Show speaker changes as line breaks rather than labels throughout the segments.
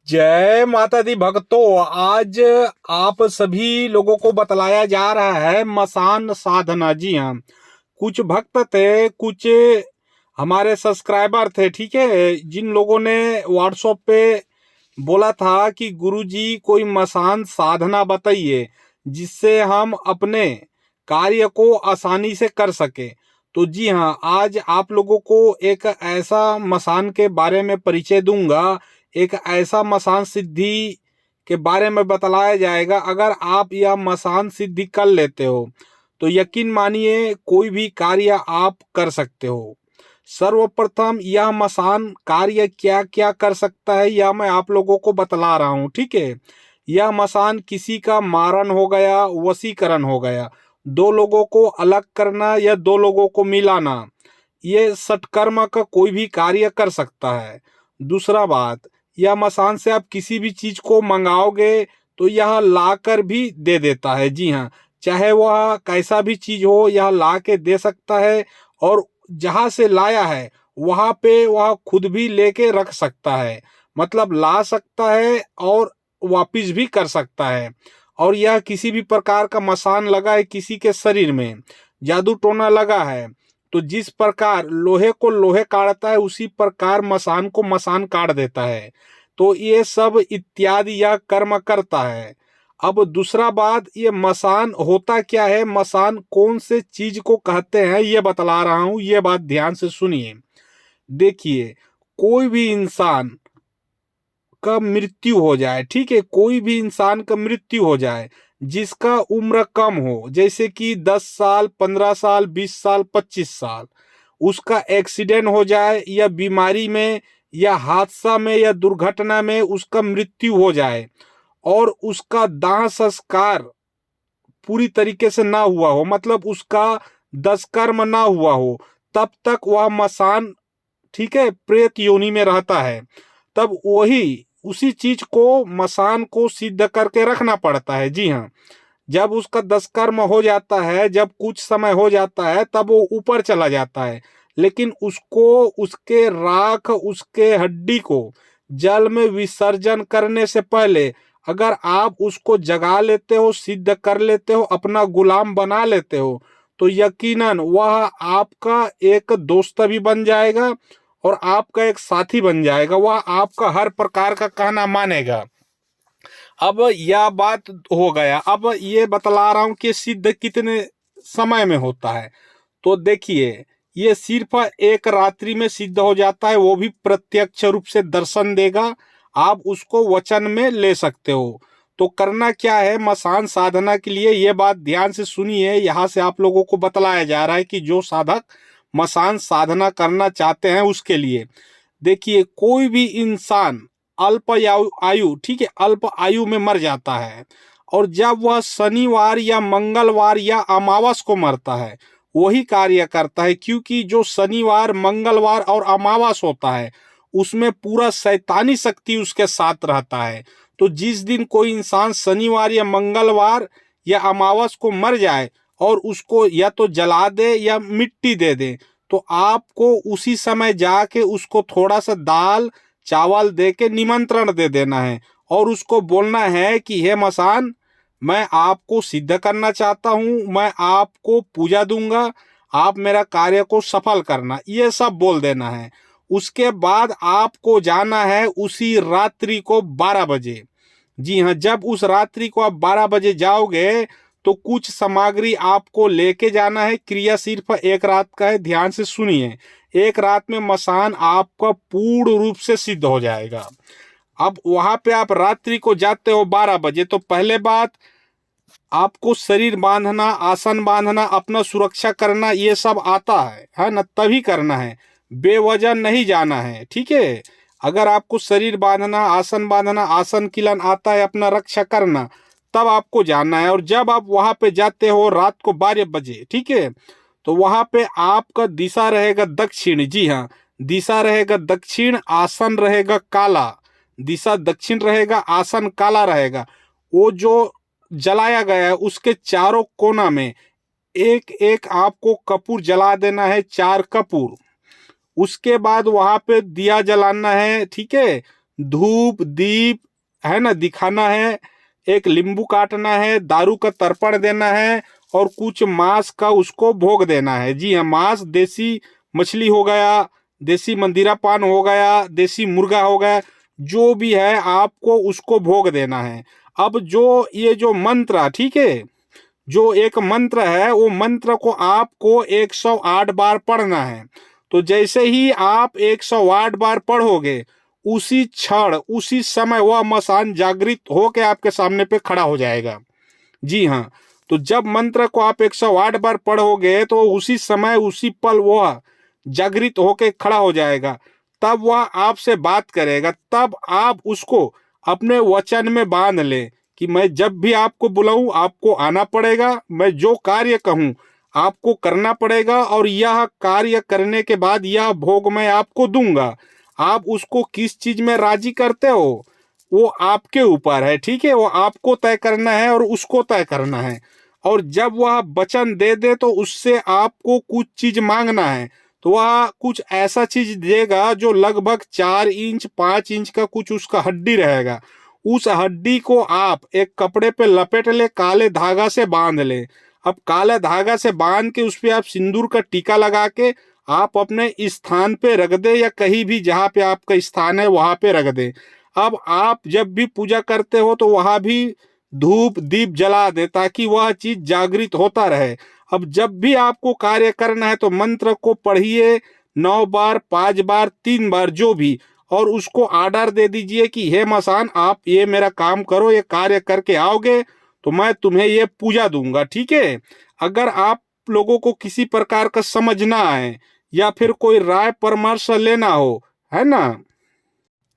जय माता दी भक्तों। आज आप सभी लोगों को बतलाया जा रहा है मसान साधना। जी हाँ, कुछ भक्त थे, कुछ हमारे सब्सक्राइबर थे, ठीक है, जिन लोगों ने व्हाट्सएप पे बोला था कि गुरुजी कोई मसान साधना बताइए जिससे हम अपने कार्य को आसानी से कर सके। तो जी हाँ, आज आप लोगों को एक ऐसा मसान के बारे में परिचय दूंगा, एक ऐसा मसान सिद्धि के बारे में बतलाया जाएगा। अगर आप यह मसान सिद्धि कर लेते हो तो यकीन मानिए कोई भी कार्य आप कर सकते हो। सर्वप्रथम यह मसान कार्य क्या क्या कर सकता है यह मैं आप लोगों को बतला रहा हूँ, ठीक है। यह मसान किसी का मारण हो गया, वशीकरण हो गया, दो लोगों को अलग करना या दो लोगों को मिलाना, ये सत्कर्म का कोई भी कार्य कर सकता है। दूसरा बात, यह मसान से आप किसी भी चीज को मंगाओगे तो यह लाकर भी दे देता है। जी हाँ, चाहे वह कैसा भी चीज हो यह ला के दे सकता है, और जहां से लाया है वहां पे वह खुद भी लेके रख सकता है। मतलब ला सकता है और वापिस भी कर सकता है। और यह किसी भी प्रकार का मसान लगा है, किसी के शरीर में जादू टोना लगा है, तो जिस प्रकार लोहे को लोहे काटता है उसी प्रकार मसान को मसान काट देता है। तो ये सब इत्यादि यह कर्म करता है। अब दूसरा बात, ये मसान होता क्या है, मसान कौन से चीज को कहते हैं ये बतला रहा हूं, ये बात ध्यान से सुनिए। देखिए, कोई भी इंसान का मृत्यु हो जाए, ठीक है, कोई भी इंसान का मृत्यु हो जाए जिसका उम्र कम हो, जैसे कि 10 साल, 15 साल, 20 साल, 25 साल, उसका एक्सीडेंट हो जाए या बीमारी में या हादसा में या दुर्घटना में उसका मृत्यु हो जाए और उसका दाह संस्कार पूरी तरीके से ना हुआ हो, मतलब उसका दशकर्म ना हुआ हो, तब तक वह मसान, ठीक है, प्रेत योनि में रहता है। तब वही उसी चीज को मसान को सिद्ध करके रखना पड़ता है। जी हाँ, जब उसका दशकर्म हो जाता है, जब कुछ समय हो जाता है, तब वो ऊपर चला जाता है। लेकिन उसको, उसके राख, उसके हड्डी को जल में विसर्जन करने से पहले अगर आप उसको जगा लेते हो, सिद्ध कर लेते हो, अपना गुलाम बना लेते हो, तो यकीनन वह आपका एक दोस्त भी बन जाएगा और आपका एक साथी बन जाएगा। वह आपका हर प्रकार का कहना मानेगा। अब यह बात हो गया। अब ये बतला रहा हूं कि सिद्ध कितने समय में होता है। तो देखिए, ये सिर्फ एक रात्रि में सिद्ध हो जाता है, वो भी प्रत्यक्ष रूप से दर्शन देगा, आप उसको वचन में ले सकते हो। तो करना क्या है मसान साधना के लिए, ये बात ध्यान से सुनिए। यहाँ से आप लोगों को बतलाया जा रहा है कि जो साधक मसान साधना करना चाहते हैं उसके लिए। देखिए, कोई भी इंसान अल्प आयु, ठीक है, अल्प आयु में मर जाता है, और जब वह शनिवार या मंगलवार या अमावस को मरता है वही कार्य करता है, क्योंकि जो शनिवार, मंगलवार और अमावस होता है उसमें पूरा शैतानी शक्ति उसके साथ रहता है। तो जिस दिन कोई इंसान शनिवार या मंगलवार या अमावस को मर जाए और उसको या तो जला दे या मिट्टी दे दे, तो आपको उसी समय जाके उसको थोड़ा सा दाल चावल दे के निमंत्रण दे देना है और उसको बोलना है कि हे मसान, मैं आपको सिद्ध करना चाहता हूं, मैं आपको पूजा दूंगा, आप मेरा कार्य को सफल करना, ये सब बोल देना है। उसके बाद आपको जाना है उसी रात्रि को 12 बजे। जी हाँ, जब उस रात्रि को आप 12 बजे जाओगे तो कुछ सामग्री आपको लेके जाना है। क्रिया सिर्फ एक रात का है, ध्यान से सुनिए। एक रात में मसान आपका पूर्ण रूप से सिद्ध हो जाएगा। अब वहां पे आप रात्रि को जाते हो 12 बजे, तो पहले बात, आपको शरीर बांधना, आसन बांधना, अपना सुरक्षा करना ये सब आता है ना, तभी करना है, बेवजह नहीं जाना है, ठीक है। अगर आपको शरीर बांधना, आसन बांधना, आसन किलन आता है, अपना रक्षा करना, तब आपको जाना है। और जब आप वहां पे जाते हो रात को 12 बजे, ठीक है, तो वहां पे आपका दिशा रहेगा दक्षिण। जी हाँ, दिशा रहेगा दक्षिण, आसन रहेगा काला। दिशा दक्षिण रहेगा, आसन काला रहेगा। वो जो जलाया गया है उसके चारों कोना में एक एक आपको कपूर जला देना है, 4 कपूर। उसके बाद वहां पे दिया जलाना है, ठीक है। धूप दीप है ना दिखाना है, एक नींबू काटना है, दारू का तर्पण देना है और कुछ मांस का उसको भोग देना है। जी हाँ, मांस देसी मछली हो गया, देसी मंदिरा पान हो गया, देसी मुर्गा हो गया, जो भी है आपको उसको भोग देना है। अब जो ये जो मंत्र, ठीक है, जो एक मंत्र है वो मंत्र को आपको 108 बार पढ़ना है। तो जैसे ही आप 108 बार पढ़ोगे, उसी क्षण उसी समय वह मसान जागृत होकर आपके सामने पे खड़ा हो जाएगा। जी हाँ, तो जब मंत्र को आप 108 बार पढ़ोगे तो उसी समय उसी पल वह जागृत होकर खड़ा हो जाएगा। तब वह आपसे बात करेगा, तब आप उसको अपने वचन में बांध ले कि मैं जब भी आपको बुलाऊं आपको आना पड़ेगा, मैं जो कार्य कहूं आपको करना पड़ेगा और यह कार्य करने के बाद यह भोग मैं आपको दूंगा। आप उसको किस चीज में राजी करते हो वो आपके ऊपर है, ठीक है, वो आपको तय करना है और उसको तय करना है। और जब वह वचन दे दे तो उससे आपको कुछ चीज मांगना है, तो वह कुछ ऐसा चीज देगा जो लगभग 4 इंच 5 इंच का कुछ उसका हड्डी रहेगा। उस हड्डी को आप एक कपड़े पे लपेट ले, काले धागा से बांध ले। अब काले धागा से बांध के उस पे आप सिंदूर का टीका लगा के आप अपने स्थान पे रख दे, या कहीं भी जहाँ पे आपका स्थान है वहां पे रख दे। अब आप जब भी पूजा करते हो तो वहां भी धूप दीप जला दे ताकि वह चीज जागृत होता रहे। अब जब भी आपको कार्य करना है तो मंत्र को पढ़िए 9 बार 5 बार 3 बार जो भी, और उसको ऑर्डर दे दीजिए कि हे मसान आप ये मेरा काम करो, ये कार्य करके आओगे तो मैं तुम्हें ये पूजा दूंगा। ठीक है, अगर आप लोगों को किसी प्रकार का समझना है या फिर कोई राय परामर्श लेना हो, है ना,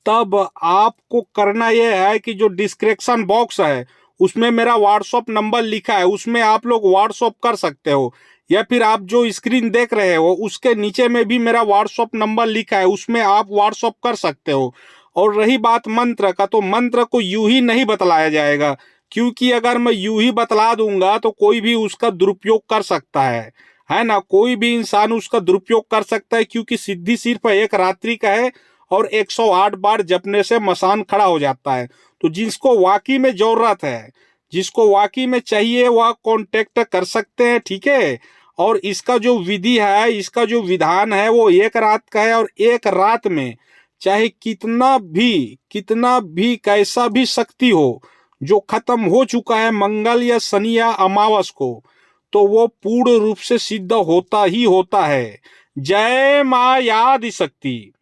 तब आपको करना यह है कि जो डिस्क्रिप्शन बॉक्स है उसमें मेरा व्हाट्सअप नंबर लिखा है, उसमें आप लोग व्हाट्सअप कर सकते हो, या फिर आप जो स्क्रीन देख रहे हो उसके नीचे में भी मेरा व्हाट्सअप नंबर लिखा है, उसमें आप व्हाट्सअप कर सकते हो। और रही बात मंत्र का, तो मंत्र को यूं ही नहीं बतलाया जाएगा, क्योंकि अगर मैं यूं ही बतला दूंगा तो कोई भी उसका दुरुपयोग कर सकता है ना, कोई भी इंसान उसका दुरुपयोग कर सकता है, क्योंकि सिद्धि सिर्फ एक रात्रि का है और 108 बार जपने से मसान खड़ा हो जाता है। तो जिसको वाकई में जरूरत है, जिसको वाकई में चाहिए, वह कांटेक्ट कर सकते हैं। ठीक है, और इसका जो विधि है, इसका जो विधान है वो 1 रात का है, और 1 रात में चाहे कितना भी कैसा भी शक्ति हो जो खत्म हो चुका है मंगल या शनि या अमावस को, तो वो पूर्ण रूप से सिद्ध होता ही होता है। जय मां आदि शक्ति।